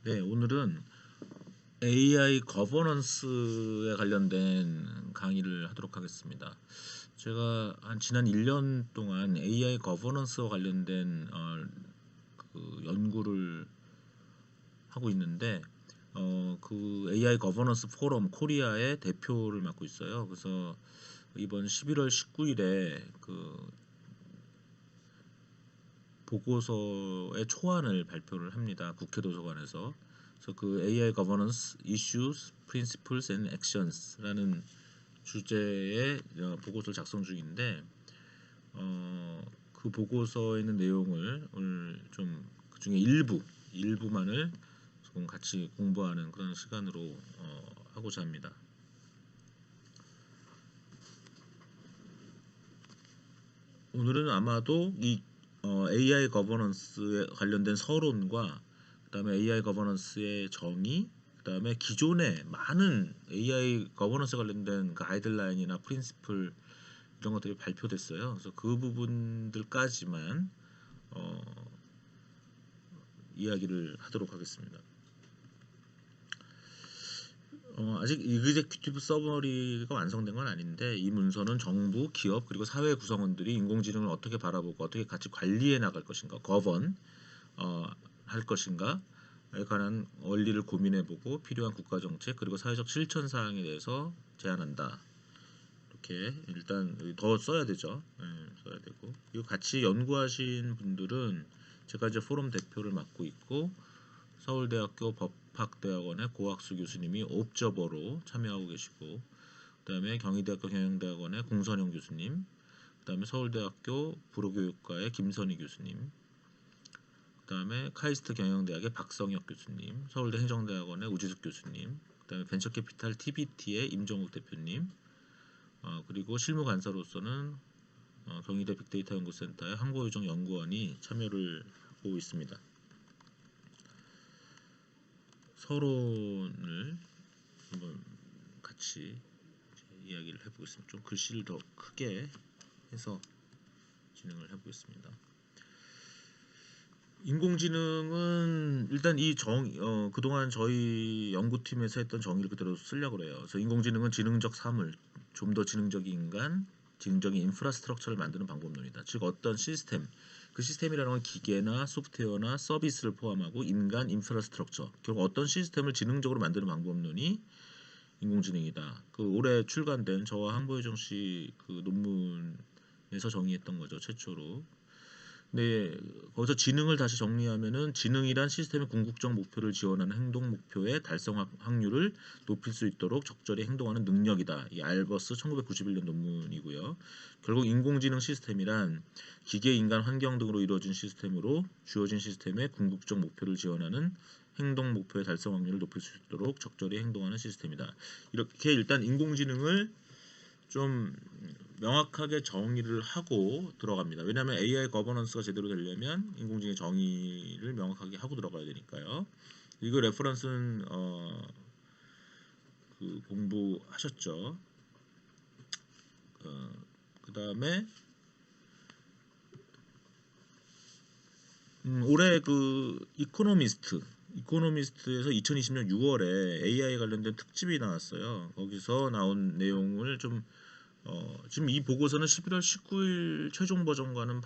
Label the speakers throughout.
Speaker 1: 네, 오늘은 AI 거버넌스에 관련된 강의를 하도록 하겠습니다. 제가 지난 1년 동안 AI 거버넌스와 관련된 그 연구를 하고 있는데 그 AI 거버넌스 포럼 코리아의 대표를 맡고 있어요. 그래서 이번 11월 19일에 그 보고서의 초안을 발표를 합니다. 국회 도서관에서. 그래서 그 AI Governance Issues, Principles and Actions라는 주제의 보고서를 작성 중인데 그 보고서에 있는 내용을 오늘 좀 그중에 일부만을 조금 같이 공부하는 그런 시간으로 하고자 합니다. 오늘은 아마도 이 AI 거버넌스에 관련된 서론과 그다음에 AI 거버넌스의 정의, 그다음에 기존에 많은 AI 거버넌스 관련된 가이드라인이나 프린시플 이런 것들이 발표됐어요. 그래서 그 부분들까지만 이야기를 하도록 하겠습니다. 아직 이그제큐티브 서머리가 완성된 건 아닌데 이 문서는 정부, 기업 그리고 사회 구성원들이 인공지능을 어떻게 바라보고 어떻게 같이 관리해 나갈 것인가, 할 것인가에 관한 원리를 고민해보고 필요한 국가정책 그리고 사회적 실천 사항에 대해서 제안한다. 이렇게 일단 더 써야 되죠. 네, 써야 되고 이거 같이 연구하신 분들은 제가 이제 포럼 대표를 맡고 있고 서울대학교 법학대학원의 고학수 교수님이 옵저버로 참여하고 계시고 그다음에 경희대학교 경영대학원의 공선영 교수님, 그다음에 서울대학교 불어교육과의 김선희 교수님, 그다음에 카이스트 경영대학의 박성혁 교수님, 서울대 행정대학원의 우지숙 교수님, 그다음에 벤처캐피탈 TBT의 임정욱 대표님, 그리고 실무 간사로서는 경희대 빅데이터 연구센터의 황보유정 연구원이 참여를 하고 있습니다. 서론을 한번 같이 이야기를 해보겠습니다. 좀 글씨를 더 크게 해서 진행을 해보겠습니다. 인공지능은 일단 그동안 저희 연구팀에서 했던 정의를 그대로 쓰려고 그래요. 그래서 인공지능은 지능적 사물, 좀 더 지능적인 인간, 지능적인 인프라스트럭처를 만드는 방법론이다. 즉 어떤 시스템, 그 시스템이라는 건 기계나 소프트웨어나 서비스를 포함하고 인간 인프라스트럭처, 결국 어떤 시스템을 지능적으로 만드는 방법론이 인공지능이다. 그 올해 출간된 저와 한보혜정 씨 그 논문에서 정의했던 거죠, 최초로. 네, 거기서 지능을 다시 정리하면은 지능이란 시스템의 궁극적 목표를 지원하는 행동 목표의 달성 확률을 높일 수 있도록 적절히 행동하는 능력이다. 이 알버스 1991년 논문이고요. 결국 인공지능 시스템이란 기계, 인간, 환경 등으로 이루어진 시스템으로 주어진 시스템의 궁극적 목표를 지원하는 행동 목표의 달성 확률을 높일 수 있도록 적절히 행동하는 시스템이다. 이렇게 일단 인공지능을 좀 명확하게 정의를 하고 들어갑니다. 왜냐하면 AI 거버넌스가 제대로 되려면 인공지능의 정의를 명확하게 하고 들어가야 되니까요. 이거 레퍼런스는 그 공부하셨죠. 그 다음에 올해 그 이코노미스트에서 2020년 6월에 AI 관련된 특집이 나왔어요. 거기서 나온 내용을 좀 지금 이 보고서는 11월 19일 최종 버전과는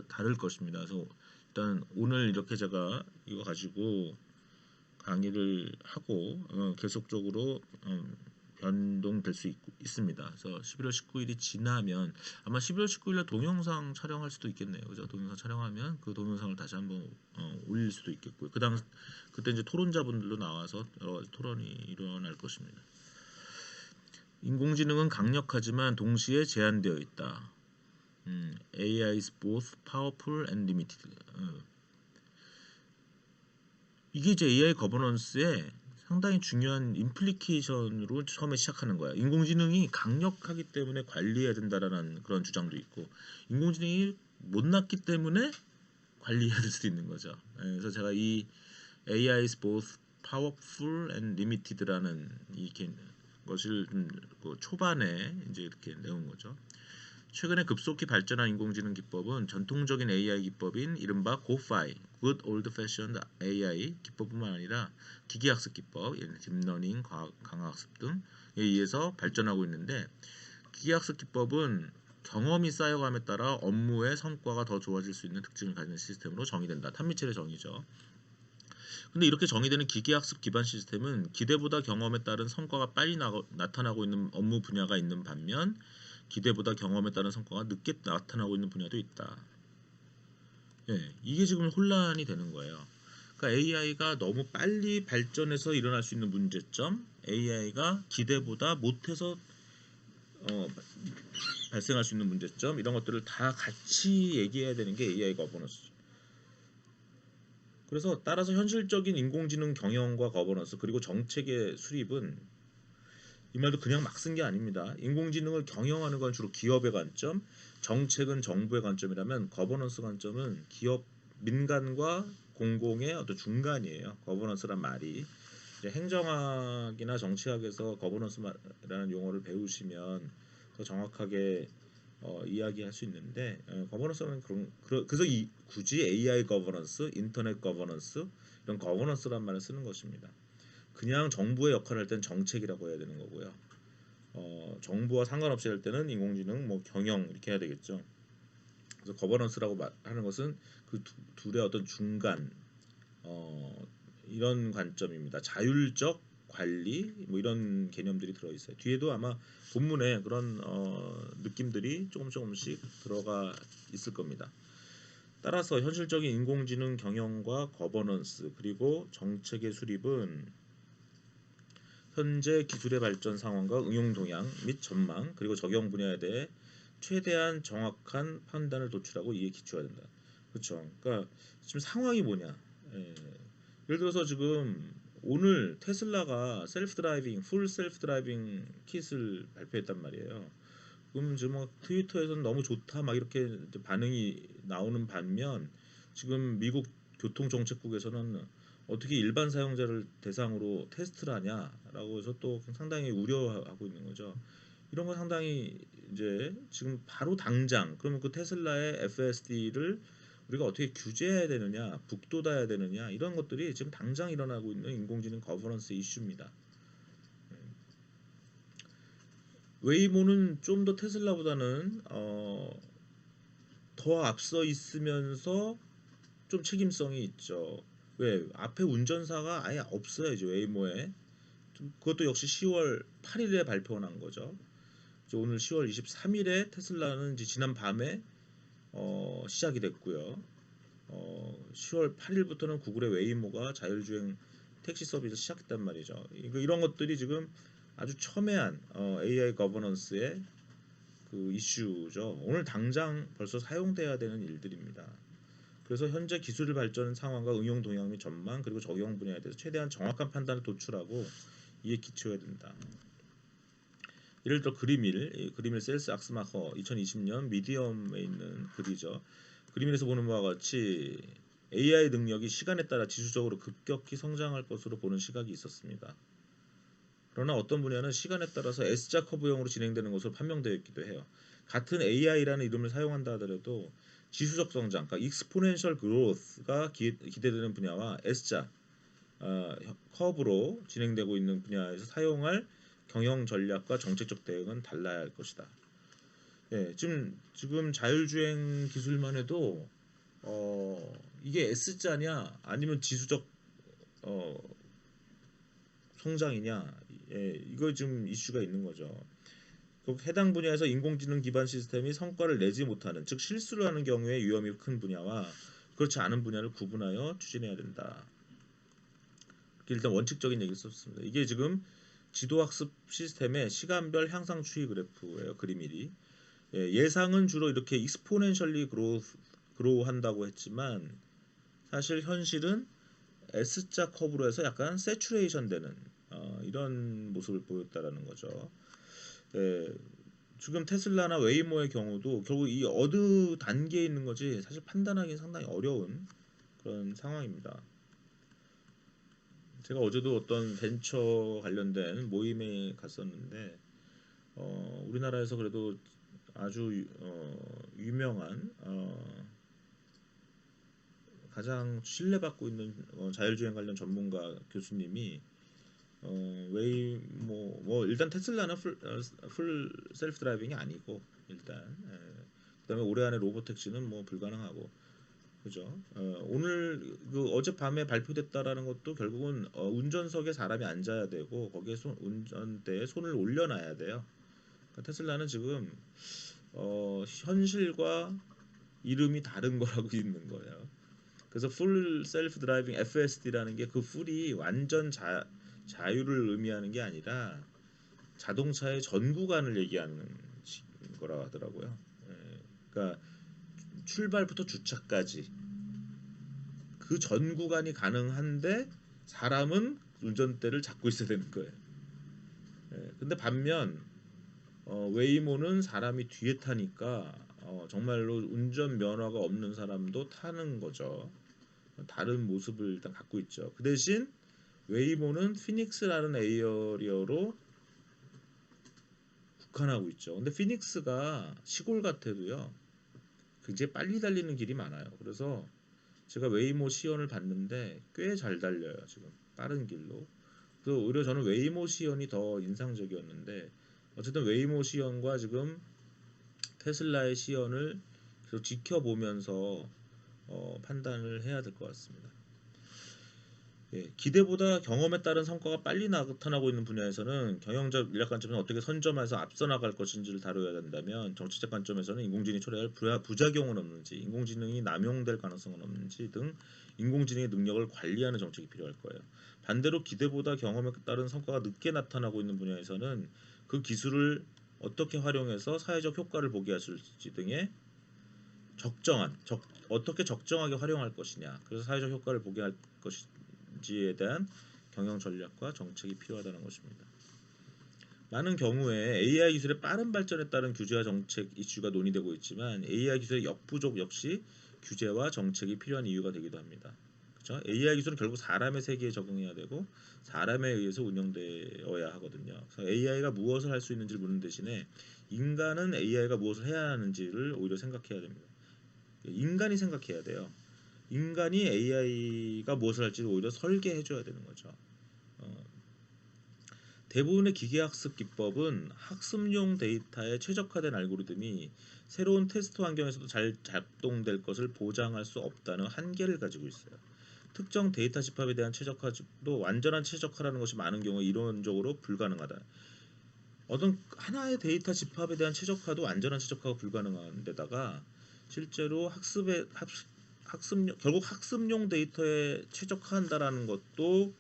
Speaker 1: 다를 것입니다. 그래서 일단 오늘 이렇게 제가 이거 가지고 강의를 하고 계속적으로 변동될 수 있습니다. 그래서 11월 19일이 지나면 아마 11월 19일에 동영상 촬영할 수도 있겠네요. 그죠? 동영상 촬영하면 그 동영상을 다시 한번 올릴 수도 있겠고요. 그때 이제 토론자분들도 나와서 토론이 일어날 것입니다. 인공지능은 강력하지만 동시에 제한되어 있다. AI is both powerful and limited. 이게 이제 AI 거버넌스의 상당히 중요한 임플리케이션으로 처음에 시작하는 거야. 인공지능이 강력하기 때문에 관리해야 된다라는 그런 주장도 있고, 인공지능이 못났기 때문에 관리해야 될 수도 있는 거죠. 그래서 제가 이 AI is both powerful and limited라는 이 것을 그 초반에 이제 이렇게 내온 거죠. 최근에 급속히 발전한 인공지능 기법은 전통적인 AI 기법인 이른바 고파이, Good Old Fashioned AI 기법뿐만 아니라 기계학습 기법, 딥러닝, 강화학습 등에 의해서 발전하고 있는데, 기계학습 기법은 경험이 쌓여감에 따라 업무의 성과가 더 좋아질 수 있는 특징을 가진 시스템으로 정의된다. 탐미첼의 정의죠. 근데 이렇게 정의되는 기계학습 기반 시스템은 기대보다 경험에 따른 성과가 빨리 나타나고 있는 업무 분야가 있는 반면, 기대보다 경험에 따른 성과가 늦게 나타나고 있는 분야도 있다. 예, 이게 지금 혼란이 되는 거예요. 그러니까 AI가 너무 빨리 발전해서 일어날 수 있는 문제점, AI가 기대보다 못해서 발생할 수 있는 문제점, 이런 것들을 다 같이 얘기해야 되는 게 AI 거버넌스. 그래서 따라서 현실적인 인공지능 경영과 거버넌스 그리고 정책의 수립은, 이 말도 그냥 막 쓴 게 아닙니다. 인공지능을 경영하는 건 주로 기업의 관점, 정책은 정부의 관점이라면 거버넌스 관점은 기업, 민간과 공공의 어떤 중간이에요. 거버넌스란 말이 이제 행정학이나 정치학에서 거버넌스라는 용어를 배우시면 더 정확하게 이야기할 수 있는데, 거버넌스는 그래서 굳이 AI 거버넌스, 인터넷 거버넌스, 이런 거버넌스란 말을 쓰는 것입니다. 그냥 정부의 역할을 할 때는 정책이라고 해야 되는 거고요. 정부와 상관없이 할 때는 인공지능, 뭐 경영 이렇게 해야 되겠죠. 그래서 거버넌스라고 하는 것은 그 둘의 어떤 중간, 이런 관점입니다. 자율적 관리, 뭐 이런 개념들이 들어 있어요. 뒤에도 아마 본문에 그런 느낌들이 조금씩 들어가 있을 겁니다. 따라서 현실적인 인공지능 경영과 거버넌스 그리고 정책의 수립은 현재 기술의 발전 상황과 응용 동향 및 전망 그리고 적용 분야에 대해 최대한 정확한 판단을 도출하고 이에 기초해야 된다. 그렇죠. 그러니까 지금 상황이 뭐냐? 예. 예를 들어서 지금 오늘 테슬라가 풀 셀프 드라이빙 킷을 발표했단 말이에요. 그럼 지금 막 트위터에서는 너무 좋다 막 이렇게 반응이 나오는 반면, 지금 미국 교통정책국에서는 어떻게 일반 사용자를 대상으로 테스트를 하냐라고 해서 또 상당히 우려하고 있는 거죠. 이런 거 상당히 이제 지금 바로 당장, 그러면 그 테슬라의 FSD를 우리가 어떻게 규제해야 되느냐, 북돋아야 되느냐, 이런 것들이 지금 당장 일어나고 있는 인공지능 거버넌스 이슈입니다. 웨이모는 좀 더 테슬라보다는 더 앞서 있으면서 좀 책임성이 있죠. 왜? 앞에 운전사가 아예 없어요, 이제 웨이모에. 그것도 역시 10월 8일에 발표가 난 거죠. 이제 오늘 10월 23일에 테슬라는 이제 지난 밤에 시작이 됐고요. 10월 8일부터는 구글의 웨이모가 자율주행 택시 서비스 시작했단 말이죠. 이런 것들이 지금 아주 첨예한 AI 거버넌스의 그 이슈죠. 오늘 당장 벌써 사용돼야 되는 일들입니다. 그래서 현재 기술 발전 상황과 응용 동향 및 전망 그리고 적용 분야에 대해서 최대한 정확한 판단을 도출하고 이에 기초해야 된다. 예를 들어 그리밀 셀스 악스마커 2020년 미디엄에 있는 글이죠. 그리밀에서 보는 바와 같이 AI 능력이 시간에 따라 지수적으로 급격히 성장할 것으로 보는 시각이 있었습니다. 그러나 어떤 분야는 시간에 따라서 S자 커브형으로 진행되는 것으로 판명되어 있기도 해요. 같은 AI라는 이름을 사용한다 하더라도 지수적 성장, 그러니까 exponential growth가 기대되는 분야와 S자 커브로 진행되고 있는 분야에서 사용할 경영 전략과 정책적 대응은 달라야 할 것이다. 예, 지금 자율주행 기술만 해도 이게 S자냐 아니면 지수적 성장이냐, 예, 이거 좀 이슈가 있는 거죠. 해당 분야에서 인공지능 기반 시스템이 성과를 내지 못하는, 즉 실수를 하는 경우에 위험이 큰 분야와 그렇지 않은 분야를 구분하여 추진해야 된다. 일단 원칙적인 얘기를 썼습니다. 이게 지금 지도학습 시스템의 시간별 향상 추이 그래프예요. 그림이 예상은 주로 이렇게 익스포넨셜리 그로우 한다고 했지만 사실 현실은 S자 커브로 해서 약간 세츄레이션 되는 이런 모습을 보였다라는 거죠. 지금 테슬라나 웨이모의 경우도 결국 이 어느 단계에 있는 거지 사실 판단하기 상당히 어려운 그런 상황입니다. 제가 어제도 어떤 벤처 관련된 모임에 갔었는데 우리나라에서 그래도 아주 유명한 가장 신뢰받고 있는 자율주행 관련 전문가 교수님이 웨이모 일단 테슬라는 풀 셀프 드라이빙이 아니고 일단 그다음에 올해 안에 로봇 택시는 뭐 불가능하고 그죠? 오늘 그 어젯밤에 발표됐다라는 것도 결국은 운전석에 사람이 앉아야 되고 거기에 운전대에 손을 올려놔야 돼요. 그러니까 테슬라는 지금 현실과 이름이 다른 거라고 있는 거예요. 그래서 풀 셀프 드라이빙 FSD라는 게 그 풀이 완전 자유를 의미하는 게 아니라 자동차의 전 구간을 얘기하는 거라 하더라고요. 그러니까 출발부터 주차까지 그 전 구간이 가능한데 사람은 운전대를 잡고 있어야 되는 거예요. 근데 반면 웨이모는 사람이 뒤에 타니까 정말로 운전 면허가 없는 사람도 타는 거죠. 다른 모습을 일단 갖고 있죠. 그 대신 웨이모는 피닉스라는 에어리어로 국한하고 있죠. 근데 피닉스가 시골 같아도요, 굉장히 빨리 달리는 길이 많아요. 그래서 제가 웨이모 시연을 봤는데 꽤 잘 달려요. 지금 빠른 길로. 그래서 오히려 저는 웨이모 시연이 더 인상적이었는데 어쨌든 웨이모 시연과 지금 테슬라의 시연을 계속 지켜보면서 판단을 해야 될 것 같습니다. 기대보다 경험에 따른 성과가 빨리 나타나고 있는 분야에서는 경영적 전략 관점에서 어떻게 선점해서 앞서 나갈 것인지를 다뤄야 된다면, 정치적 관점에서는 인공지능이 초래할 부작용은 없는지, 인공지능이 남용될 가능성은 없는지 등 인공지능의 능력을 관리하는 정책이 필요할 거예요. 반대로 기대보다 경험에 따른 성과가 늦게 나타나고 있는 분야에서는 그 기술을 어떻게 활용해서 사회적 효과를 보게 할지 등의 어떻게 적정하게 활용할 것이냐, 그래서 사회적 효과를 보게 할 것인지에 대한 경영 전략과 정책이 필요하다는 것입니다. 많은 경우에 AI 기술의 빠른 발전에 따른 규제와 정책 이슈가 논의되고 있지만 AI 기술의 역부족 역시 규제와 정책이 필요한 이유가 되기도 합니다. 그렇죠? AI 기술은 결국 사람의 세계에 적응해야 되고 사람에 의해서 운영되어야 하거든요. 그래서 AI가 무엇을 할 수 있는지를 묻는 대신에 인간은 AI가 무엇을 해야 하는지를 오히려 생각해야 됩니다. 인간이 생각해야 돼요. 인간이 AI가 무엇을 할지를 오히려 설계해줘야 되는 거죠. 대부분의 기계학습 기법은 학습용 데이터에 최적화된 알고리즘이 새로운 테스트 환경에서도 잘 작동될 것을 보장할 수 없다는 한계를 가지고 있어요. 특정 데이터 집합에 대한 최적화도 완전한 최적화라는 것이 많은 경우 이론적으로 불가능하다. 어떤 하나의 데이터 집합에 대한 최적화도 완전한 최적화가 불가능한 데다가 실제로 결국 학습용 데이터에 최적화한다라는 것도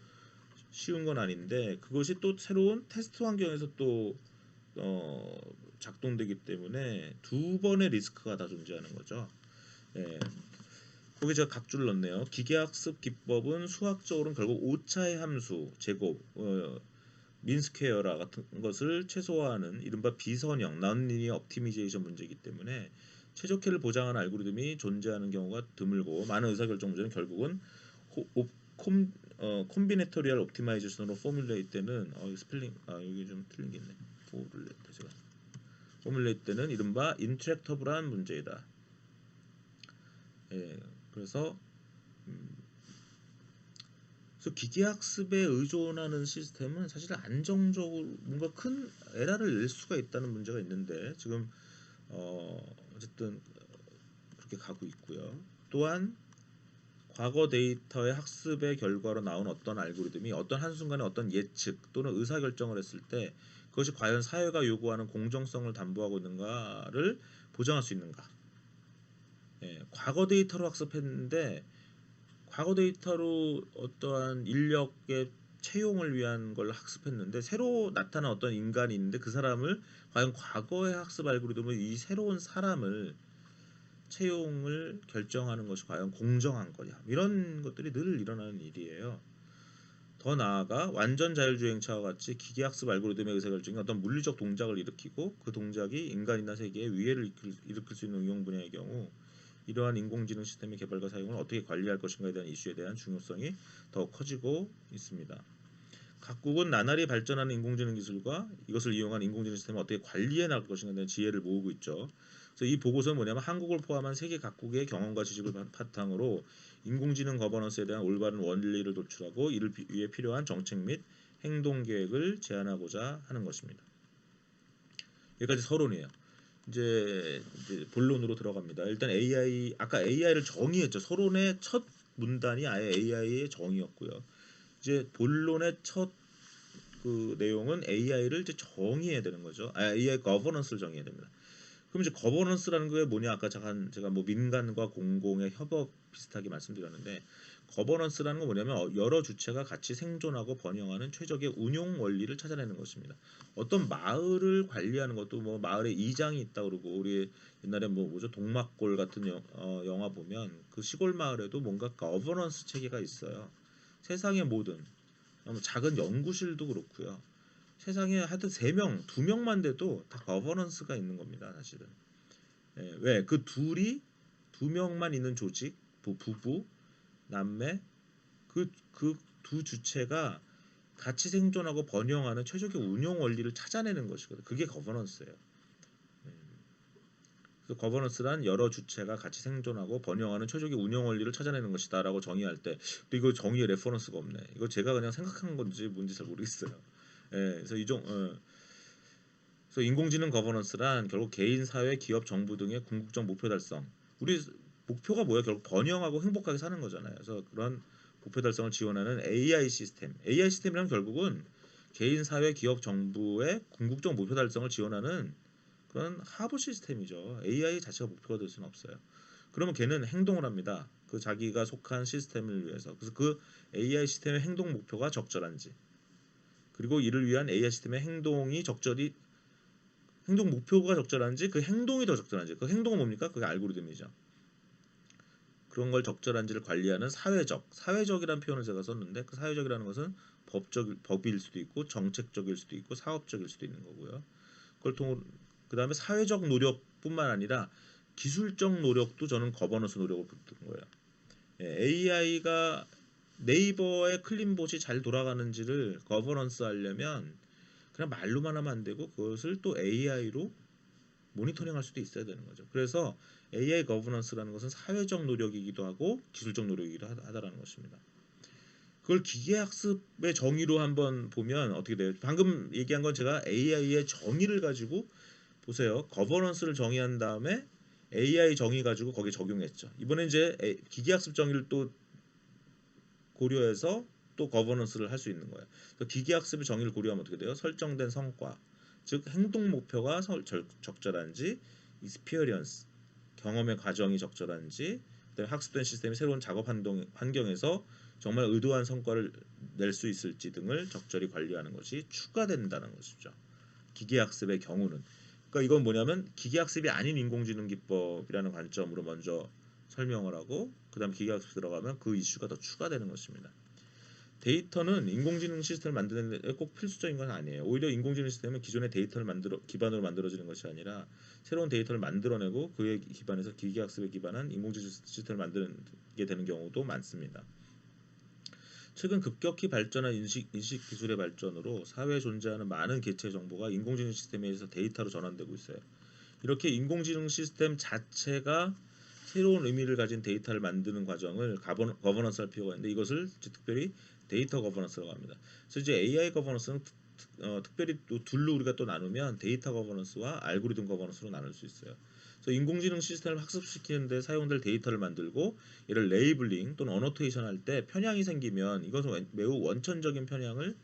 Speaker 1: 쉬운 건 아닌데 그것이 또 새로운 테스트 환경에서 또 작동되기 때문에 두 번의 리스크가 다 존재하는 거죠. 예. 거기 제가 각줄 넣었네요. 기계학습 기법은 수학적으로는 결국 오차의 함수, 제곱, 민스퀘어라 같은 것을 최소화하는 이른바 비선형, non-linear optimization 문제이기 때문에 최적화를 보장하는 알고리즘이 존재하는 경우가 드물고 많은 의사결정 문제는 결국은 콤비네토리얼 옵티마이제이션으로 포뮬레이트 때는 스펠링 여기 좀 틀린 게 있네. 포뮬레이트 때는 이른바 인트랙터블한 문제이다. 그래서 기계학습에 의존하는 시스템은 사실 안정적으로 뭔가 큰 에러를 낼 수가 있다는 문제가 있는데 지금 어쨌든 그렇게 가고 있고요. 또한 과거 데이터의 학습의 결과로 나온 어떤 알고리즘이 어떤 한순간에 어떤 예측 또는 의사결정을 했을 때 그것이 과연 사회가 요구하는 공정성을 담보하고 있는가를 보장할 수 있는가. 과거 데이터로 학습했는데 과거 데이터로 어떠한 인력의 채용을 위한 걸 학습했는데 새로 나타난 어떤 인간이 있는데 그 사람을 과연 과거의 학습 알고리즘은 이 새로운 사람을 채용을 결정하는 것이 과연 공정한 거냐, 이런 것들이 늘 일어나는 일이에요. 더 나아가 완전 자율주행차와 같이 기계학습 알고리즘의 의사결정이 어떤 물리적 동작을 일으키고 그 동작이 인간이나 세계에 위해를 일으킬 수 있는 응용 분야의 경우 이러한 인공지능 시스템의 개발과 사용을 어떻게 관리할 것인가에 대한 이슈에 대한 중요성이 더 커지고 있습니다. 각국은 나날이 발전하는 인공지능 기술과 이것을 이용한 인공지능 시스템을 어떻게 관리해 나갈 것인가에 대한 지혜를 모으고 있죠. 그래서 이 보고서는 뭐냐면 한국을 포함한 세계 각국의 경험과 지식을 바탕으로 인공지능 거버넌스에 대한 올바른 원리를 도출하고 이를 위해 필요한 정책 및 행동 계획을 제안하고자 하는 것입니다. 여기까지 서론이에요. 이제 본론으로 들어갑니다. 일단 AI 아까 AI를 정의했죠. 서론의 첫 문단이 아예 AI의 정의였고요. 이제 본론의 첫 그 내용은 AI를 이제 정의해야 되는 거죠. AI 거버넌스를 정의해야 됩니다. 그럼 이제 거버넌스라는 게 뭐냐? 아까 제가 뭐 민간과 공공의 협업 비슷하게 말씀드렸는데 거버넌스라는 건 뭐냐면 여러 주체가 같이 생존하고 번영하는 최적의 운용 원리를 찾아내는 것입니다. 어떤 마을을 관리하는 것도 뭐 마을에 이장이 있다 그러고 우리 옛날에 뭐 뭐죠 동막골 같은 영화 보면 그 시골 마을에도 뭔가 거버넌스 체계가 있어요. 세상의 모든 작은 연구실도 그렇고요. 세상에 하여튼 3명, 2명만 돼도 다 거버넌스가 있는 겁니다. 사실은. 왜? 그 2명만 있는 조직, 부부, 남매, 그 두 주체가 같이 생존하고 번영하는 최적의 운영 원리를 찾아내는 것이거든요. 그게 거버넌스예요. 그래서 거버넌스란 여러 주체가 같이 생존하고 번영하는 최적의 운영 원리를 찾아내는 것이다라고 정의할 때, 또 이거 정의에 레퍼런스가 없네. 이거 제가 그냥 생각한 건지 뭔지 잘 모르겠어요. 그래서 그래서 인공지능 거버넌스란 결국 개인, 사회, 기업, 정부 등의 궁극적 목표 달성. 우리 목표가 뭐야? 결국 번영하고 행복하게 사는 거잖아요. 그래서 그런 목표 달성을 지원하는 AI 시스템. AI 시스템이란 결국은 개인, 사회, 기업, 정부의 궁극적 목표 달성을 지원하는 그런 하부 시스템이죠. AI 자체가 목표가 될 수는 없어요. 그러면 걔는 행동을 합니다. 그 자기가 속한 시스템을 위해서. 그래서 그 AI 시스템의 행동 목표가 적절한지, 그리고 이를 위한 AI 시스템의 행동 목표가 적절한지, 그 행동이 더 적절한지. 그 행동은 뭡니까? 그게 알고리즘이죠. 그런 걸 적절한지를 관리하는 사회적이라는 표현을 제가 썼는데 그 사회적이라는 것은 법일 수도 있고 정책적일 수도 있고 사업적일 수도 있는 거고요. 그걸 통해 그다음에 사회적 노력뿐만 아니라 기술적 노력도 저는 거버넌스 노력을 붙는 거예요. AI가 네이버의 클린봇이 잘 돌아가는지를 거버넌스 하려면 그냥 말로만 하면 안 되고 그것을 또 AI로 모니터링할 수도 있어야 되는 거죠. 그래서 AI 거버넌스라는 것은 사회적 노력이기도 하고 기술적 노력이기도 하다라는 것입니다. 그걸 기계학습의 정의로 한번 보면 어떻게 돼요? 방금 얘기한 건 제가 AI의 정의를 가지고 보세요. 거버넌스를 정의한 다음에 AI 정의 가지고 거기에 적용했죠. 이번에 이제 기계학습 정의를 또 고려해서 또 거버넌스를 할 수 있는 거예요. 기계학습의 정의를 고려하면 어떻게 돼요? 설정된 성과, 즉 행동 목표가 적절한지, experience 경험의 과정이 적절한지, 그다음에 학습된 시스템이 새로운 작업 환경에서 정말 의도한 성과를 낼 수 있을지 등을 적절히 관리하는 것이 추가된다는 것이죠. 기계학습의 경우는. 그러니까 이건 뭐냐면 기계학습이 아닌 인공지능 기법이라는 관점으로 먼저 설명을 하고 그다음 기계학습 들어가면 그 이슈가 더 추가되는 것입니다. 데이터는 인공지능 시스템을 만드는 데 꼭 필수적인 건 아니에요. 오히려 인공지능 시스템은 기존의 데이터를 기반으로 만들어지는 것이 아니라 새로운 데이터를 만들어내고 그에 기반해서 기계학습에 기반한 인공지능 시스템을 만들게 되는 경우도 많습니다. 최근 급격히 발전한 인식 기술의 발전으로 사회에 존재하는 많은 개체 정보가 인공지능 시스템에 의해서 데이터로 전환되고 있어요. 이렇게 인공지능 시스템 자체가 새로운 의미를 가진 데이터를 만드는 과정을 거버넌스 할 필요가 있는데 이것을 특별히 데이터 거버넌스라고 합니다. 그래서 이제 AI 거버넌스는 특별히 또 둘로 우리가 또 나누면 데이터 거버넌스와 알고리즘 거버넌스로 나눌 수 있어요. 그래서 인공지능 시스템을 학습시키는 데 사용될 데이터를 만들고 이를 레이블링 또는 어노테이션 할 때 편향이 생기면 이것은 매우 원천적인 편향을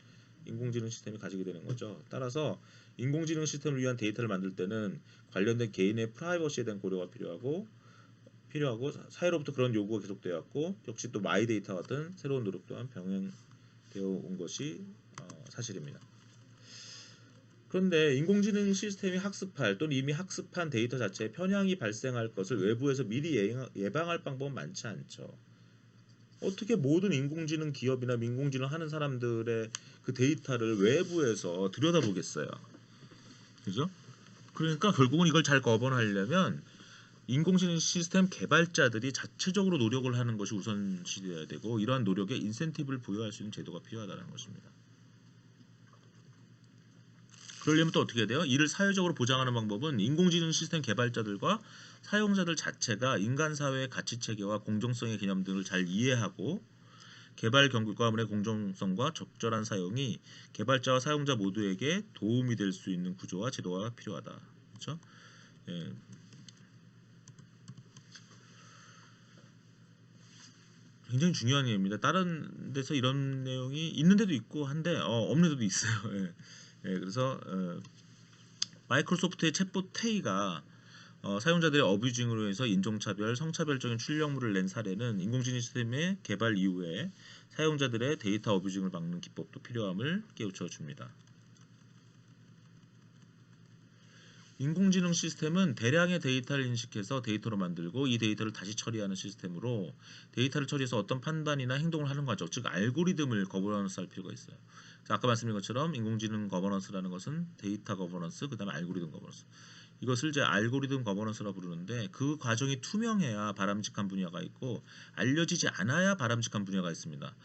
Speaker 1: 인공지능 시스템이 가지게 되는 거죠. 따라서 인공지능 시스템을 위한 데이터를 만들 때는 관련된 개인의 프라이버시에 대한 고려가 필요하고 사회로부터 그런 요구가 계속되어 왔고 역시 또 마이 데이터 같은 새로운 노력 또한 병행되어 온 것이 사실입니다. 그런데 인공지능 시스템이 학습할 또는 이미 학습한 데이터 자체에 편향이 발생할 것을 외부에서 미리 예방할 방법은 많지 않죠. 어떻게 모든 인공지능 기업이나 인공지능 하는 사람들의 그 데이터를 외부에서 들여다보겠어요. 그죠? 그러니까 결국은 이걸 잘 거버하려면 인공지능 시스템 개발자들이 자체적으로 노력을 하는 것이 우선시되어야 되고 이러한 노력에 인센티브를 부여할 수 있는 제도가 필요하다는 것입니다. 그러려면 또 어떻게 해야 돼요? 이를 사회적으로 보장하는 방법은 인공지능 시스템 개발자들과 사용자들 자체가 인간 사회의 가치 체계와 공정성의 개념 등을 잘 이해하고 개발 결과물의 공정성과 적절한 사용이 개발자와 사용자 모두에게 도움이 될 수 있는 구조와 제도가 필요하다. 그렇죠? 예. 굉장히 중요한 얘기입니다. 다른 데서 이런 내용이 있는 데도 있고 한데 없는 데도 있어요. 예. 예, 그래서 마이크로소프트의 챗봇 테이가 사용자들의 어뷰징으로 해서 인종차별, 성차별적인 출력물을 낸 사례는 인공지능 시스템의 개발 이후에 사용자들의 데이터 어뷰징을 막는 기법도 필요함을 깨우쳐 줍니다. 인공지능 시스템은 대량의 데이터를 인식해서 데이터로 만들고 이 데이터를 다시 처리하는 시스템으로 데이터를 처리해서 어떤 판단이나 행동을 하는 과정, 즉 알고리즘을 거버넌스할 필요가 있어요. 아까 말씀드린 것처럼 인공지능 거버넌스라는 것은 데이터 거버넌스, 그 다음에 알고리즘 거버넌스. 이것을 이제 알고리즘 거버넌스라 부르는데 그 과정이 투명해야 바람직한 분야가 있고 알려지지 않아야 바람직한 분야가 있습니다.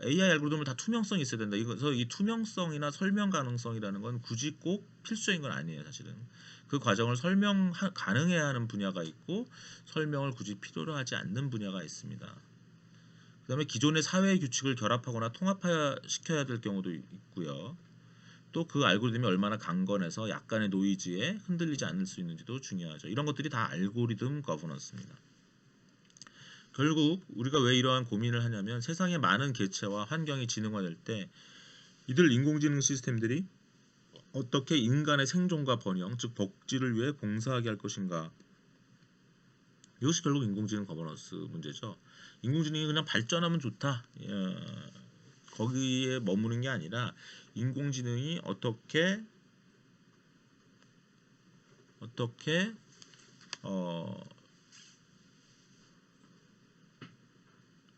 Speaker 1: AI 알고리즘을 다 투명성이 있어야 된다. 그래서 이 투명성이나 설명 가능성이라는 건 굳이 꼭 필수적인 건 아니에요, 사실은. 그 과정을 설명 가능해야 하는 분야가 있고 설명을 굳이 필요로 하지 않는 분야가 있습니다. 그다음에 기존의 사회 규칙을 결합하거나 통합시켜야 될 경우도 있고요. 또 그 알고리즘이 얼마나 강건해서 약간의 노이즈에 흔들리지 않을 수 있는지도 중요하죠. 이런 것들이 다 알고리즘 거버넌스입니다. 결국 우리가 왜 이러한 고민을 하냐면 세상의 많은 개체와 환경이 지능화될 때 이들 인공지능 시스템들이 어떻게 인간의 생존과 번영, 즉 복지를 위해 봉사하게 할 것인가. 이것이 결국 인공지능 거버넌스 문제죠. 인공지능이 그냥 발전하면 좋다. 거기에 머무는 게 아니라 인공지능이 어떻게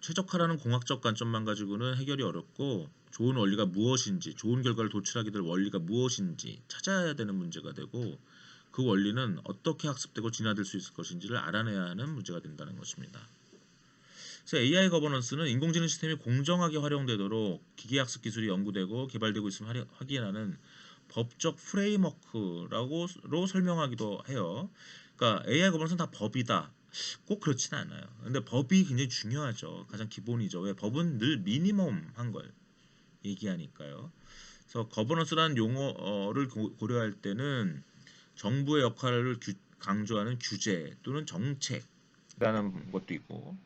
Speaker 1: 최적화라는 공학적 관점만 가지고는 해결이 어렵고 좋은 원리가 무엇인지, 좋은 결과를 도출하게 될 원리가 무엇인지 찾아야 되는 문제가 되고 그 원리는 어떻게 학습되고 진화될 수 있을 것인지를 알아내야 하는 문제가 된다는 것입니다. 그래서 AI 거버넌스는 인공지능 시스템이 공정하게 활용되도록 기계학습 기술이 연구되고 개발되고 있음을 확인하는 법적 프레임워크라고 설명하기도 해요. 그러니까 AI 거버넌스는 다 법이다. 꼭 그렇지는 않아요. 근데 법이 굉장히 중요하죠. 가장 기본이죠. 왜 법은 늘 미니멈한 걸 얘기하니까요. 그래서 거버넌스라는 용어를 고려할 때는 정부의 역할을 강조하는 규제 또는 정책이라는 것도 있고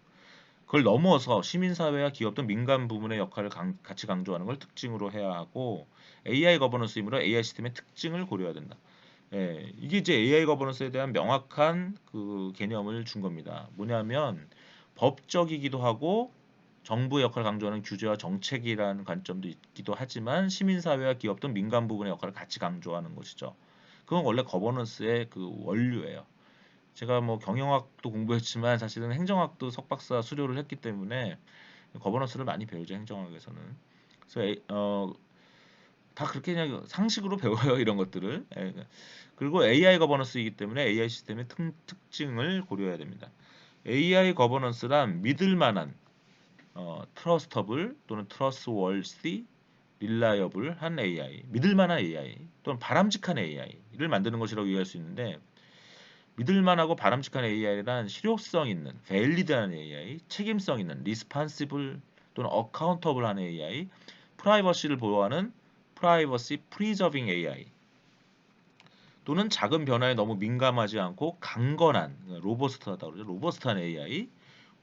Speaker 1: 그걸 넘어서 시민사회와 기업 등 민간 부문의 역할을 같이 강조하는 걸 특징으로 해야 하고 AI 거버넌스이므로 AI 시스템의 특징을 고려해야 된다. 예, 이게 이제 AI 거버넌스에 대한 명확한 그 개념을 준 겁니다. 뭐냐면 법적이기도 하고 정부의 역할을 강조하는 규제와 정책이라는 관점도 있기도 하지만 시민사회와 기업 등 민간 부분의 역할을 같이 강조하는 것이죠. 그건 원래 거버넌스의 그 원류예요. 제가 뭐 경영학도 공부했지만 사실은 행정학도 석박사 수료를 했기 때문에 거버넌스를 많이 배우죠, 행정학에서는. 그래서 다 그렇게 그냥 상식으로 배워요, 이런 것들을. 그리고 AI 거버넌스이기 때문에 AI 시스템의 특징을 고려해야 됩니다. AI 거버넌스란 믿을 만한 트러스터블 또는 트러스월시 릴라이어블한 AI, 믿을 만한 AI 또는 바람직한 AI를 만드는 것이라고 이해할 수 있는데 믿을만하고 바람직한 AI란 실효성 있는, 밸리드한 AI, 책임성 있는, 리스판시블 또는 어카운터블한 AI, 프라이버시를 보호하는 프라이버시 프리저빙 AI 또는 작은 변화에 너무 민감하지 않고 강건한, 로버스트하다 그러죠. 로버스트한 AI,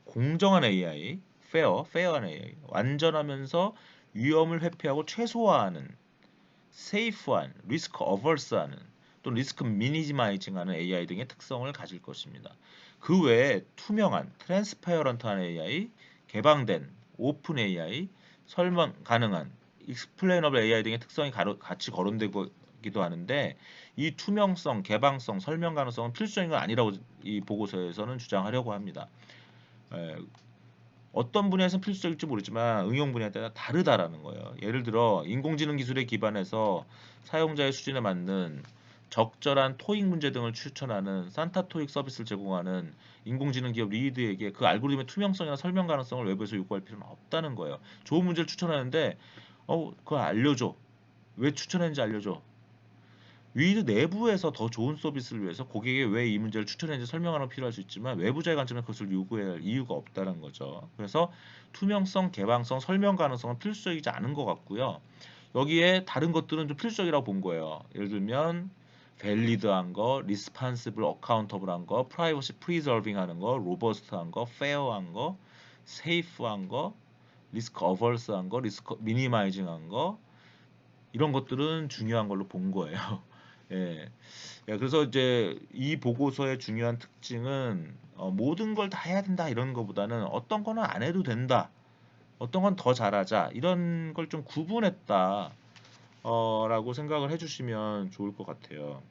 Speaker 1: 공정한 AI, 페어한 AI, 완전하면서 위험을 회피하고 최소화하는, 세이프한, 리스크 어버스하는 또는 리스크 미니마이징하는 AI 등의 특성을 가질 것입니다. 그 외에 투명한, 트랜스파이어런트한 AI, 개방된, 오픈 AI, 설명 가능한, 익스플레이너블 AI 등의 특성이 같이 거론되기도 하는데 이 투명성, 개방성, 설명 가능성은 필수적인 건 아니라고 이 보고서에서는 주장하려고 합니다. 어떤 분야에서는 필수적일지 모르지만 응용 분야에 따라 다르다라는 거예요. 예를 들어 인공지능 기술에 기반해서 사용자의 수준에 맞는 적절한 토익 문제 등을 추천하는 산타 토익 서비스를 제공하는 인공지능 기업 리드에게 그 알고리즘의 투명성이나 설명 가능성을 외부에서 요구할 필요는 없다는 거예요. 좋은 문제를 추천하는데 그거 알려줘. 왜 추천했는지 알려줘. 위드 내부에서 더 좋은 서비스를 위해서 고객에게 왜 이 문제를 추천했는지 설명하는 건 필요할 수 있지만 외부자의 관점에서 그것을 요구해야 할 이유가 없다는 거죠. 그래서 투명성, 개방성, 설명 가능성은 필수적이지 않은 것 같고요. 여기에 다른 것들은 좀 필수적이라고 본 거예요. 예를 들면 밸리드한 거, 리스판시블, 어카운터블한 거, 프라이버시 프리저빙하는 거, 로버스트한 거, 페어한 거, 세이프한 거, 리스크 어벌스한 거, 리스크 미니마이징한 거, 이런 것들은 중요한 걸로 본 거예요. 예. 예, 그래서 이제 이 보고서의 중요한 특징은 모든 걸 다 해야 된다 이런 거보다는 어떤 거는 안 해도 된다, 어떤 건 더 잘하자 이런 걸 좀 구분했다 라고 생각을 해주시면 좋을 것 같아요.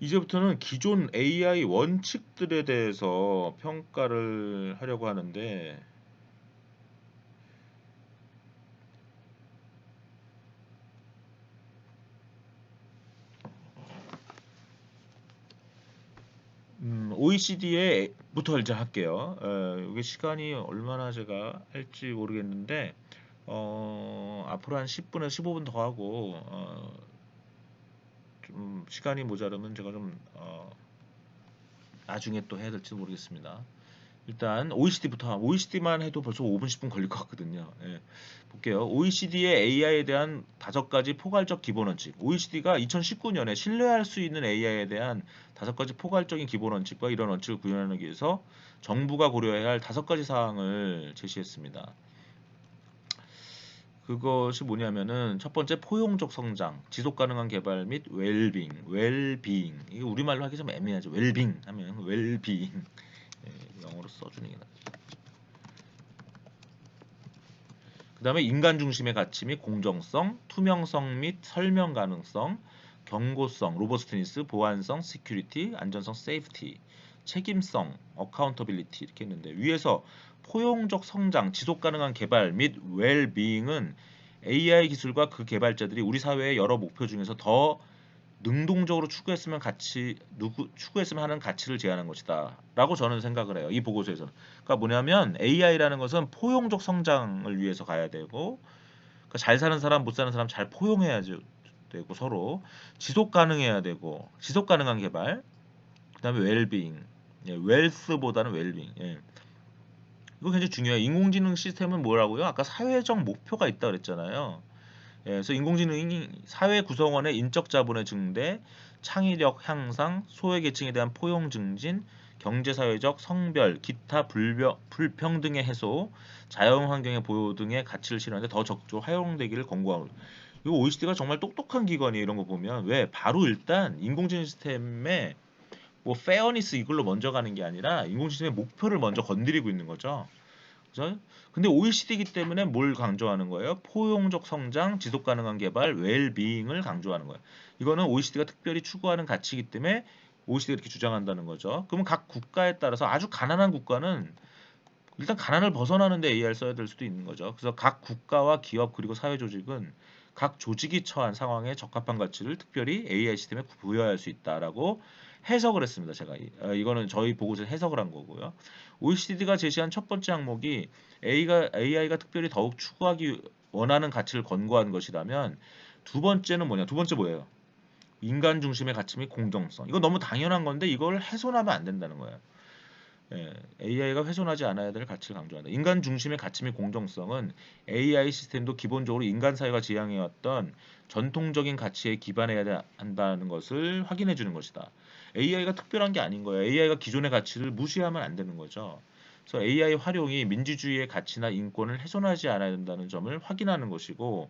Speaker 1: 이제부터는 기존 AI 원칙들에 대해서 평가를 하려고 하는데 OECD에부터 이제 할게요. 이게 시간이 얼마나 제가 할지 모르겠는데 앞으로 한 10분에서 15분 더 하고 좀 시간이 모자라면 제가 좀 나중에 또 해야 될지 모르겠습니다. 일단 OECD만 해도 벌써 5분 10분 걸릴 것 같거든요. 예, 볼게요. OECD의 AI에 대한 5가지 포괄적 기본 원칙. OECD가 2019년에 신뢰할 수 있는 AI에 대한 5가지 포괄적인 기본 원칙과 이런 원칙을 구현하기 위해서 정부가 고려해야 할 5가지 사항을 제시했습니다. 그것이 뭐냐면은 첫 번째 포용적 성장, 지속 가능한 개발 및 웰빙. 이게 우리말로 하기 좀 애매하죠. 웰빙 하면 웰빙. 예, 영어로 써주는 게 낫죠. 그 다음에 인간 중심의 가치 및 공정성, 투명성 및 설명 가능성, 경고성, 로버스트니스, 보안성, 시큐리티, 안전성, 세이프티, 책임성, 어카운터빌리티 이렇게 했는데 위에서 포용적 성장, 지속 가능한 개발 및 웰비잉은 AI 기술과 그 개발자들이 우리 사회의 여러 목표 중에서 더 능동적으로 추구했으면 하는 가치를 제안한 것이다라고 저는 생각을 해요. 이 보고서에서는. 그러니까 뭐냐면 AI라는 것은 포용적 성장을 위해서 가야 되고, 그러니까 잘 사는 사람 못 사는 사람 잘 포용해야 되고, 서로 지속 가능해야 되고, 지속 가능한 개발, 그다음에 웰빙, 예, 웰스보다는 웰빙. 예. 이거 굉장히 중요해요. 인공지능 시스템은 뭐라고요? 아까 사회적 목표가 있다 그랬잖아요. 예, 그래서 인공지능이 사회 구성원의 인적 자본의 증대, 창의력 향상, 소외계층에 대한 포용 증진, 경제사회적 성별, 기타 불평등의 해소, 자연환경의 보호 등의 가치를 실현하는데 더 적극적으로 활용되기를 권고하고. 이거 OECD가 정말 똑똑한 기관이에요. 이런 거 보면 왜 바로 일단 인공지능 시스템에 뭐 페어니스 이걸로 먼저 가는 게 아니라 인공지능의 목표를 먼저 건드리고 있는 거죠. 그죠? 근데 OECD이기 때문에 뭘 강조하는 거예요? 포용적 성장, 지속 가능한 개발, 웰비잉을 강조하는 거예요. 이거는 OECD가 특별히 추구하는 가치이기 때문에 OECD가 이렇게 주장한다는 거죠. 그러면 각 국가에 따라서 아주 가난한 국가는 일단 가난을 벗어나는 데 AI를 써야 될 수도 있는 거죠. 그래서 각 국가와 기업 그리고 사회 조직은 각 조직이 처한 상황에 적합한 가치를 특별히 AI 시스템에 부여할 수 있다라고 해석을 했습니다. 제가 이거는 저희 보고서 해석을 한 거고요. OECD가 제시한 첫 번째 항목이 AI가 특별히 더욱 추구하기 원하는 가치를 권고한 것이라면 두 번째는 뭐냐? 두 번째 뭐예요? 인간 중심의 가치 및 공정성. 이거 너무 당연한 건데 이걸 훼손하면 안 된다는 거예요. 예, AI가 훼손하지 않아야 될 가치를 강조한다. 인간 중심의 가치 및 공정성은 AI 시스템도 기본적으로 인간 사회가 지향해왔던 전통적인 가치에 기반해야 한다는 것을 확인해 주는 것이다. AI가 특별한 게 아닌 거예요. AI가 기존의 가치를 무시하면 안 되는 거죠. 그래서 AI 활용이 민주주의의 가치나 인권을 훼손하지 않아야 된다는 점을 확인하는 것이고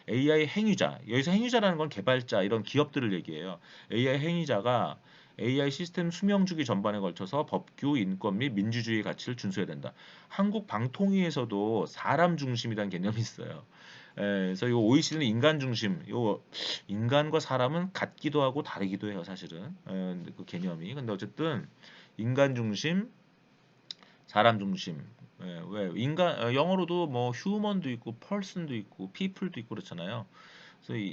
Speaker 1: AI 행위자, 여기서 행위자라는 건 개발자 이런 기업들을 얘기해요. AI 행위자가 AI 시스템 수명 주기 전반에 걸쳐서 법규, 인권 및 민주주의 가치를 준수해야 된다. 한국 방통위에서도 사람 중심이라는 개념이 있어요. 그래서 이 OECD는 인간 중심, 요 인간과 사람은 같기도 하고 다르기도 해요, 사실은. 그 개념이. 근데 어쨌든 인간 중심, 사람 중심. 왜 인간 영어로도 뭐 휴먼도 있고 펄슨도 있고 피플도 있고 그렇잖아요. 그래서 이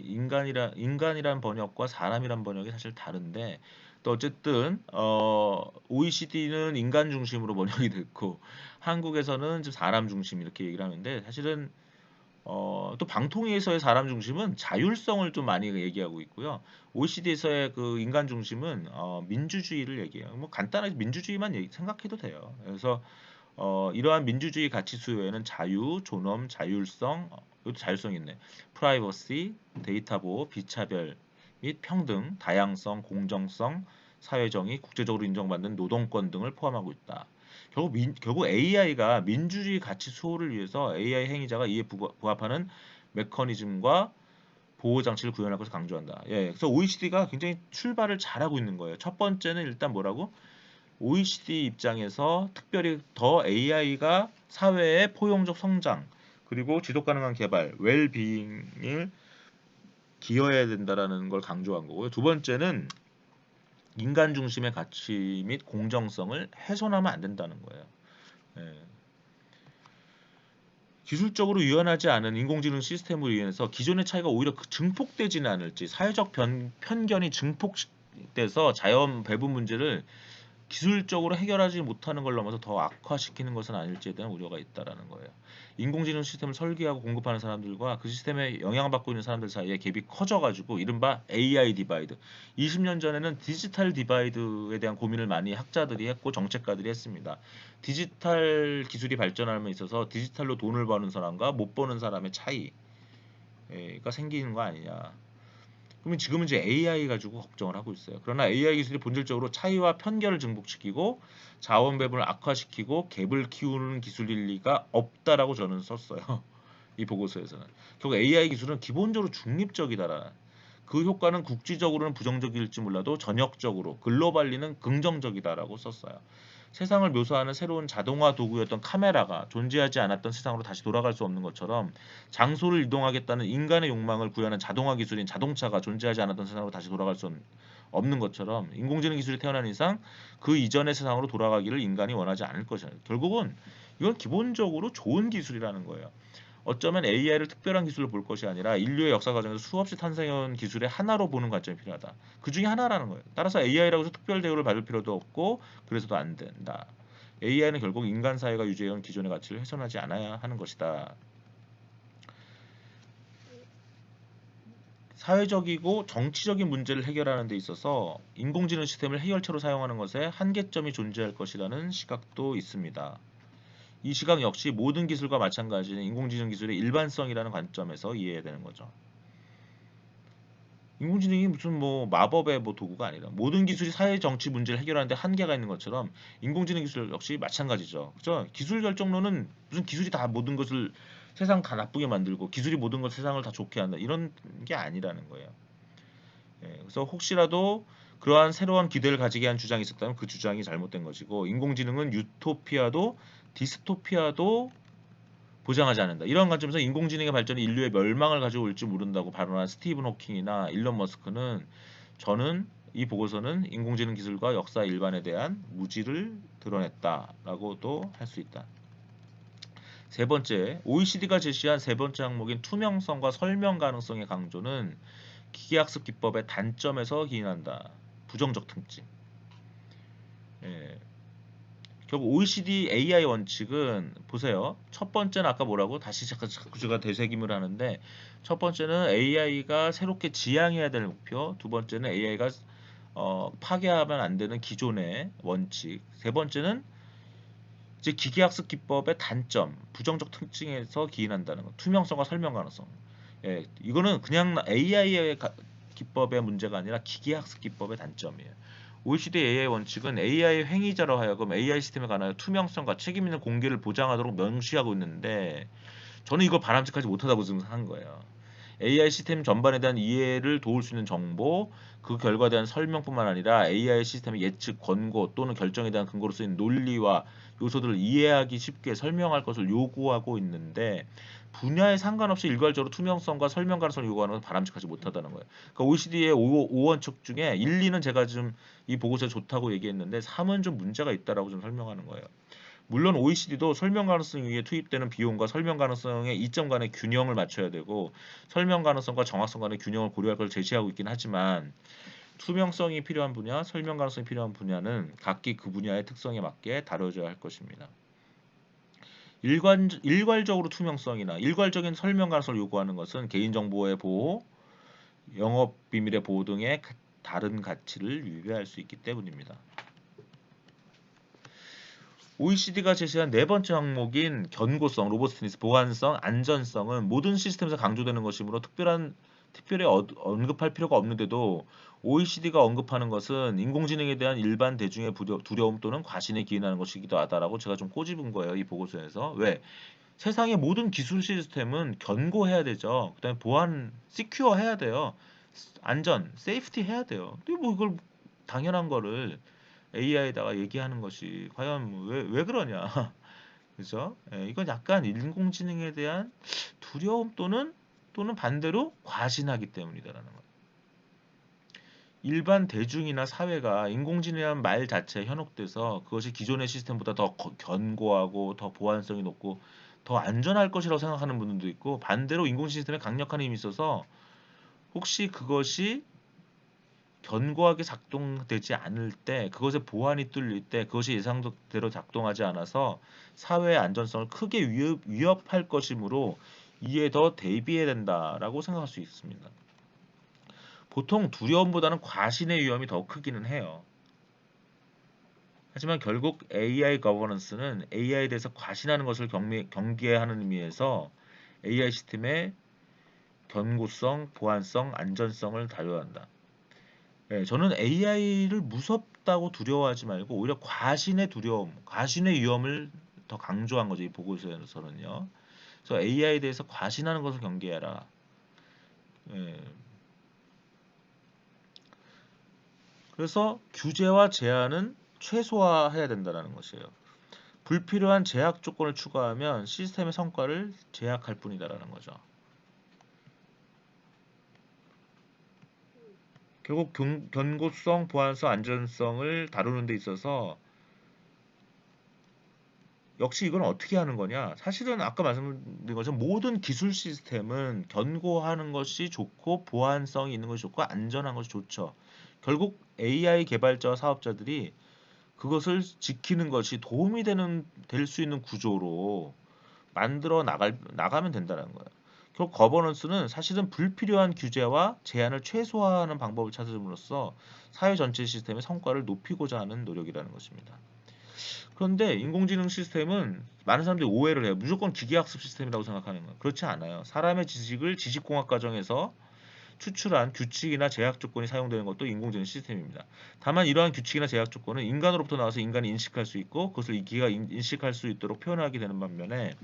Speaker 1: 인간이란 번역과 사람이란 번역이 사실 다른데 또 어쨌든 OECD는 인간 중심으로 번역이 됐고 한국에서는 좀 사람 중심 이렇게 얘기를 하는데 사실은 또 방통위에서의 사람 중심은 자율성을 좀 많이 얘기하고 있고요. OECD에서의 그 인간 중심은 민주주의를 얘기해요. 뭐 간단하게 민주주의만 생각해도 돼요. 그래서 이러한 민주주의 가치 수요에는 자유, 존엄, 자율성, 이것도 자율성 있네. 프라이버시, 데이터 보호, 비차별 및 평등, 다양성, 공정성, 사회정의, 국제적으로 인정받는 노동권 등을 포함하고 있다. 결국 AI가 민주주의 가치 수호를 위해서 AI 행위자가 이에 부합하는 메커니즘과 보호 장치를 구현할 것을 강조한다. 예, 그래서 OECD가 굉장히 출발을 잘하고 있는 거예요. 첫 번째는 일단 뭐라고? OECD 입장에서 특별히 더 AI가 사회의 포용적 성장 그리고 지속 가능한 개발, 웰비잉을 기여해야 된다라는 걸 강조한 거고요. 두 번째는 인간 중심의 가치 및 공정성을 훼손하면 안 된다는 거예요. 예. 기술적으로 유연하지 않은 인공지능 시스템으로 인해서 기존의 차이가 오히려 증폭되지는 않을지 사회적 편견이 증폭돼서 자연 배분 문제를 기술적으로 해결하지 못하는 걸 넘어서 더 악화시키는 것은 아닐지에 대한 우려가 있다라는 거예요. 인공지능 시스템을 설계하고 공급하는 사람들과 그 시스템에 영향받고 있는 사람들 사이에 갭이 커져가지고 이른바 AI 디바이드. 20년 전에는 디지털 디바이드에 대한 고민을 많이 학자들이 했고 정책가들이 했습니다. 디지털 기술이 발전함에 있어서 디지털로 돈을 버는 사람과 못 버는 사람의 차이가 생기는 거 아니냐. 그러면 지금은 이제 AI 가지고 걱정을 하고 있어요. 그러나 AI 기술이 본질적으로 차이와 편견을 증폭시키고 자원 배분을 악화시키고 갭을 키우는 기술일 리가 없다라고 저는 썼어요. 이 보고서에서는. 결국 AI 기술은 기본적으로 중립적이다라는 그 효과는 국지적으로는 부정적일지 몰라도 전역적으로 글로벌리는 긍정적이다라고 썼어요. 세상을 묘사하는 새로운 자동화 도구였던 카메라가 존재하지 않았던 세상으로 다시 돌아갈 수 없는 것처럼 장소를 이동하겠다는 인간의 욕망을 구현한 자동화 기술인 자동차가 존재하지 않았던 세상으로 다시 돌아갈 수 없는 것처럼 인공지능 기술이 태어난 이상 그 이전의 세상으로 돌아가기를 인간이 원하지 않을 것이다. 결국은 이건 기본적으로 좋은 기술이라는 거예요. 어쩌면 AI를 특별한 기술로 볼 것이 아니라 인류의 역사 과정에서 수없이 탄생해온 기술의 하나로 보는 관점이 필요하다. 그 중에 하나라는 거예요. 따라서 AI라고 해서 특별 대우를 받을 필요도 없고 그래서도 안 된다. AI는 결국 인간 사회가 유지해온 기존의 가치를 훼손하지 않아야 하는 것이다. 사회적이고 정치적인 문제를 해결하는 데 있어서 인공지능 시스템을 해결체로 사용하는 것에 한계점이 존재할 것이라는 시각도 있습니다. 이 시각 역시 모든 기술과 마찬가지인 인공지능 기술의 일반성이라는 관점에서 이해해야 되는 거죠. 인공지능이 무슨 뭐 마법의 뭐 도구가 아니라 모든 기술이 사회 정치 문제를 해결하는데 한계가 있는 것처럼 인공지능 기술 역시 마찬가지죠. 그죠? 기술 결정론은 무슨 기술이 다 모든 것을 세상 다 나쁘게 만들고 기술이 모든 것 세상을 다 좋게 한다 이런 게 아니라는 거예요. 예, 그래서 혹시라도 그러한 새로운 기대를 가지게 한 주장이 있었다면 그 주장이 잘못된 것이고 인공지능은 유토피아도 디스토피아도 보장하지 않는다. 이런 관점에서 인공지능의 발전이 인류의 멸망을 가져올지 모른다고 발언한 스티븐 호킹이나 일론 머스크는 저는 이 보고서는 인공지능 기술과 역사 일반에 대한 무지를 드러냈다라고도 할 수 있다. 세 번째, OECD가 제시한 세 번째 항목인 투명성과 설명 가능성의 강조는 기계학습 기법의 단점에서 기인한다. 부정적 특징. 예, 결국 OECD AI 원칙은 보세요. 첫 번째는 아까 뭐라고 다시 자꾸 제가 되새김을 하는데 첫 번째는 AI가 새롭게 지향해야 될 목표, 두 번째는 AI가 파괴하면 안 되는 기존의 원칙, 세 번째는 이제 기계학습 기법의 단점, 부정적 특징에서 기인한다는 것, 투명성과 설명 가능성. 예, 이거는 그냥 AI의 기법의 문제가 아니라 기계학습 기법의 단점이에요. OECD AI 원칙은 AI 행위자로 하여금 AI 시스템에 관하여 투명성과 책임 있는 공개를 보장하도록 명시하고 있는데 저는 이걸 바람직하지 못하다고 생각한 거예요. AI 시스템 전반에 대한 이해를 도울 수 있는 정보, 그 결과에 대한 설명뿐만 아니라 AI 시스템의 예측, 권고 또는 결정에 대한 근거로 쓰인 논리와 요소들을 이해하기 쉽게 설명할 것을 요구하고 있는데 분야에 상관없이 일괄적으로 투명성과 설명 가능성을 요구하는 건 바람직하지 못하다는 거예요. 그러니까 OECD의 5원칙 중에 1, 2는 제가 지금 이 보고서에 좋다고 얘기했는데 3은 좀 문제가 있다라고 좀 설명하는 거예요. 물론 OECD도 설명 가능성 위에 투입되는 비용과 설명 가능성의 이점 간의 균형을 맞춰야 되고 설명 가능성과 정확성 간의 균형을 고려할 걸 제시하고 있긴 하지만 투명성이 필요한 분야, 설명 가능성이 필요한 분야는 각기 그 분야의 특성에 맞게 다뤄져야 할 것입니다. 일괄적으로 투명성이나 일괄적인 설명 가능성을 요구하는 것은 개인정보의 보호, 영업 비밀의 보호 등의 다른 가치를 위배할 수 있기 때문입니다. OECD가 제시한 네 번째 항목인 견고성, 로버스트니스, 보안성, 안전성은 모든 시스템에서 강조되는 것이므로 특별히 언급할 필요가 없는데도 OECD가 언급하는 것은 인공지능에 대한 일반 대중의 두려움 또는 과신에 기인하는 것이기도 하다라고 제가 좀 꼬집은 거예요. 이 보고서에서. 왜? 세상의 모든 기술 시스템은 견고해야 되죠. 그다음에 보안, 시큐어 해야 돼요. 안전, 세이프티 해야 돼요. 근데 뭐 이걸 당연한 거를 AI에다가 얘기하는 것이 과연 왜 그러냐. 그죠? 예, 이건 약간 인공지능에 대한 두려움 또는 반대로 과신하기 때문이다라는 거예요. 일반 대중이나 사회가 인공지능이라는 말 자체에 현혹돼서 그것이 기존의 시스템보다 더 견고하고 더 보안성이 높고 더 안전할 것이라고 생각하는 분들도 있고 반대로 인공지능 시스템에 강력한 힘이 있어서 혹시 그것이 견고하게 작동되지 않을 때 그것의 보안이 뚫릴 때 그것이 예상대로 작동하지 않아서 사회의 안전성을 크게 위협할 것이므로 이에 더 대비해야 된다라고 생각할 수 있습니다. 보통 두려움보다는 과신의 위험이 더 크기는 해요. 하지만 결국 AI 거버넌스는 AI에 대해서 과신하는 것을 경계하는 의미에서 AI 시스템의 견고성, 보안성, 안전성을 다뤄야 한다. 네, 저는 AI를 무섭다고 두려워하지 말고 오히려 과신의 두려움, 과신의 위험을 더 강조한 거죠. 이 보고서에서는요. 그래서 AI에 대해서 과신하는 것을 경계해라. 예. 그래서 규제와 제한은 최소화해야 된다는 것이에요. 불필요한 제약 조건을 추가하면 시스템의 성과를 제약할 뿐이다라는 거죠. 결국 견고성, 보안성, 안전성을 다루는 데 있어서 역시 이건 어떻게 하는 거냐? 사실은 아까 말씀드린 것처럼 모든 기술 시스템은 견고하는 것이 좋고 보안성이 있는 것이 좋고 안전한 것이 좋죠. 결국 AI 개발자와 사업자들이 그것을 지키는 것이 도움이 될 수 있는 구조로 만들어 나가면 된다는 거예요. 결국 거버넌스는 사실은 불필요한 규제와 제한을 최소화하는 방법을 찾음으로써 사회 전체 시스템의 성과를 높이고자 하는 노력이라는 것입니다. 그런데 인공지능 시스템은 많은 사람들이 오해를 해요. 무조건 기계학습 시스템이라고 생각하는 거예요. 그렇지 않아요. 사람의 지식을 지식공학 과정에서 추출한 규칙이나 제약 조건이 사용되는 것도 인공지능 시스템입니다. 다만 이러한 규칙이나 제약 조건은 인간으로부터 나와서 인간이 인식할 수 있고 그것을 이 기계가 인식할 수 있도록 표현하게 되는 반면에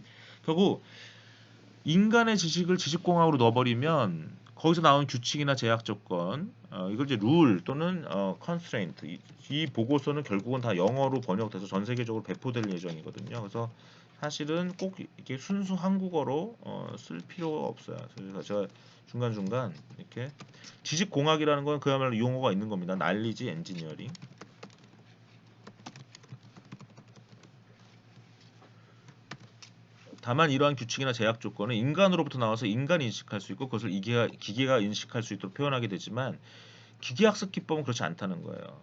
Speaker 1: 결국 인간의 지식을 지식공학으로 넣어버리면 거기서 나온 규칙이나 제약 조건, 이걸 이제 룰 또는 constraint, 이 보고서는 결국은 다 영어로 번역돼서 전 세계적으로 배포될 예정이거든요. 그래서 사실은 꼭 이렇게 순수 한국어로 쓸 필요가 없어요. 그래서 제가 중간중간 이렇게 지식공학이라는 건 그야말로 용어가 있는 겁니다. 날리지 엔지니어링. 다만 이러한 규칙이나 제약 조건은 인간으로부터 나와서 인간이 인식할 수 있고 그것을 기계가 인식할 수 있도록 표현하게 되지만 기계학습 기법은 그렇지 않다는 거예요.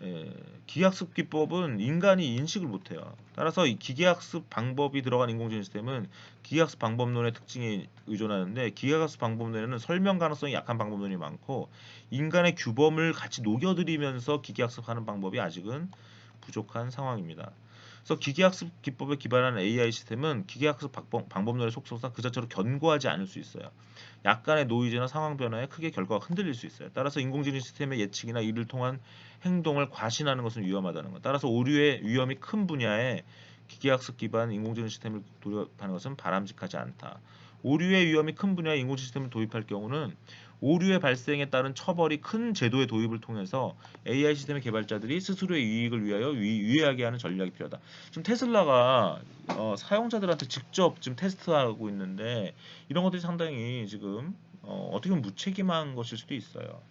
Speaker 1: 예, 기계학습 기법은 인간이 인식을 못해요. 따라서 이 기계학습 방법이 들어간 인공지능 시스템은 기계학습 방법론의 특징에 의존하는데 기계학습 방법론에는 설명 가능성이 약한 방법론이 많고 인간의 규범을 같이 녹여들이면서 기계학습하는 방법이 아직은 부족한 상황입니다. 그래서 기계학습 기법에 기반한 AI 시스템은 기계학습 방법론의 속성상 그 자체로 견고하지 않을 수 있어요. 약간의 노이즈나 상황 변화에 크게 결과가 흔들릴 수 있어요. 따라서 인공지능 시스템의 예측이나 이를 통한 행동을 과신하는 것은 위험하다는 것. 따라서 오류의 위험이 큰 분야에 기계학습 기반 인공지능 시스템을 도입하는 것은 바람직하지 않다. 오류의 위험이 큰 분야에 인공지능 시스템을 도입할 경우는 오류의 발생에 따른 처벌이 큰 제도의 도입을 통해서 AI 시스템의 개발자들이 스스로의 이익을 위하여 유예하게 하는 전략이 필요하다. 지금 테슬라가 사용자들한테 직접 지금 테스트하고 있는데 이런 것들이 상당히 지금 어떻게 보면 무책임한 것일 수도 있어요.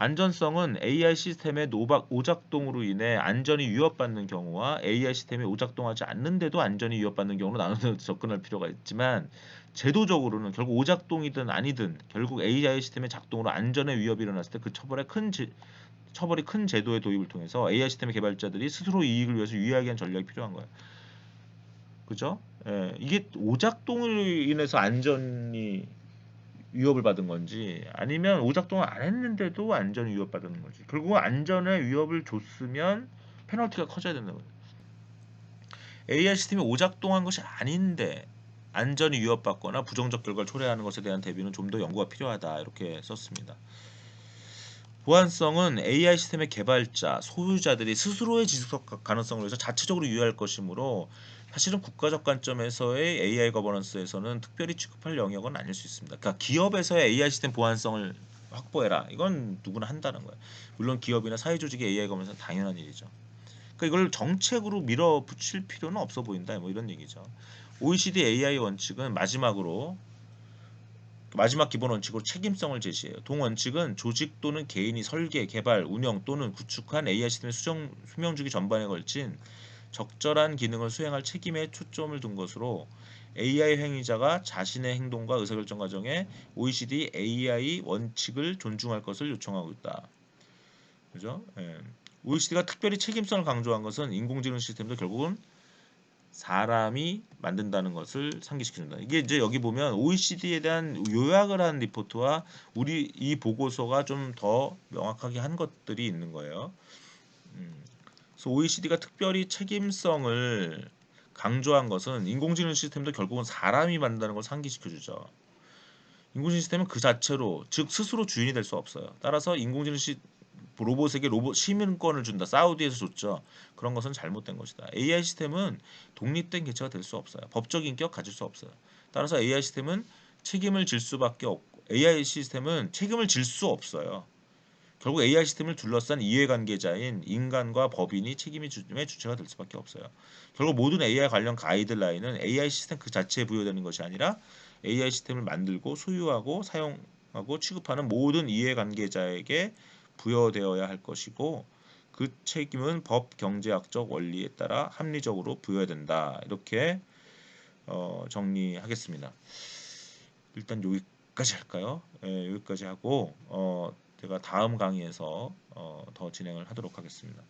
Speaker 1: 안전성은 AI 시스템의 오작동으로 인해 안전이 위협받는 경우와 AI 시스템이 오작동하지 않는데도 안전이 위협받는 경우로 나눠서 접근할 필요가 있지만 제도적으로는 결국 오작동이든 아니든 결국 AI 시스템의 작동으로 안전에 위협이 일어났을 때 그 처벌이 큰 제도의 도입을 통해서 AI 시스템의 개발자들이 스스로 이익을 위해서 유의하게 한 전략이 필요한 거예요. 그죠? 예, 이게 오작동으로 인해서 안전이 위협을 받은 건지 아니면 오작동을 안 했는데도 안전이 위협받는 건지 결국은 안전에 위협을 줬으면 페널티가 커져야 된다는 거예요. AI 시스템이 오작동한 것이 아닌데 안전이 위협받거나 부정적 결과를 초래하는 것에 대한 대비는 좀 더 연구가 필요하다 이렇게 썼습니다. 보안성은 AI 시스템의 개발자, 소유자들이 스스로의 지속 가능성을 위해서 자체적으로 유의할 것이므로 사실은 국가적 관점에서의 AI 거버넌스에서는 특별히 취급할 영역은 아닐 수 있습니다. 그러니까 기업에서의 AI 시스템 보안성을 확보해라. 이건 누구나 한다는 거예요. 물론 기업이나 사회조직의 AI 거버넌스는 당연한 일이죠. 그러니까 이걸 정책으로 밀어붙일 필요는 없어 보인다. 뭐 이런 얘기죠. OECD AI 원칙은 마지막 기본 원칙으로 책임성을 제시해요. 동원칙은 조직 또는 개인이 설계, 개발, 운영 또는 구축한 AI 시스템의 수명주기 전반에 걸친 적절한 기능을 수행할 책임에 초점을 둔 것으로 AI 행위자가 자신의 행동과 의사결정 과정에 OECD AI 원칙을 존중할 것을 요청하고 있다. 그죠? 예. OECD가 특별히 책임성을 강조한 것은 인공지능 시스템도 결국은 사람이 만든다는 것을 상기시켜준다. 이게 이제 여기 보면 OECD에 대한 요약을 한 리포트와 우리 이 보고서가 좀 더 명확하게 한 것들이 있는 거예요. 그래서 OECD가 특별히 책임성을 강조한 것은 인공지능 시스템도 결국은 사람이 만든다는 걸 상기시켜주죠. 인공지능 시스템은 그 자체로 즉 스스로 주인이 될 수 없어요. 따라서 로봇에게 로봇 시민권을 준다. 사우디에서 줬죠. 그런 것은 잘못된 것이다. AI 시스템은 독립된 개체가 될 수 없어요. 법적 인격 가질 수 없어요. 따라서 AI 시스템은 책임을 질 수밖에 없고 AI 시스템은 책임을 질 수 없어요. 결국 AI 시스템을 둘러싼 이해관계자인 인간과 법인이 책임의 주체가 될 수밖에 없어요. 결국 모든 AI 관련 가이드라인은 AI 시스템 그 자체에 부여되는 것이 아니라 AI 시스템을 만들고 소유하고 사용하고 취급하는 모든 이해관계자에게 부여되어야 할 것이고 그 책임은 법 경제학적 원리에 따라 합리적으로 부여해야 된다. 이렇게 정리하겠습니다. 일단 여기까지 할까요? 여기까지 하고 제가 다음 강의에서 더 진행을 하도록 하겠습니다.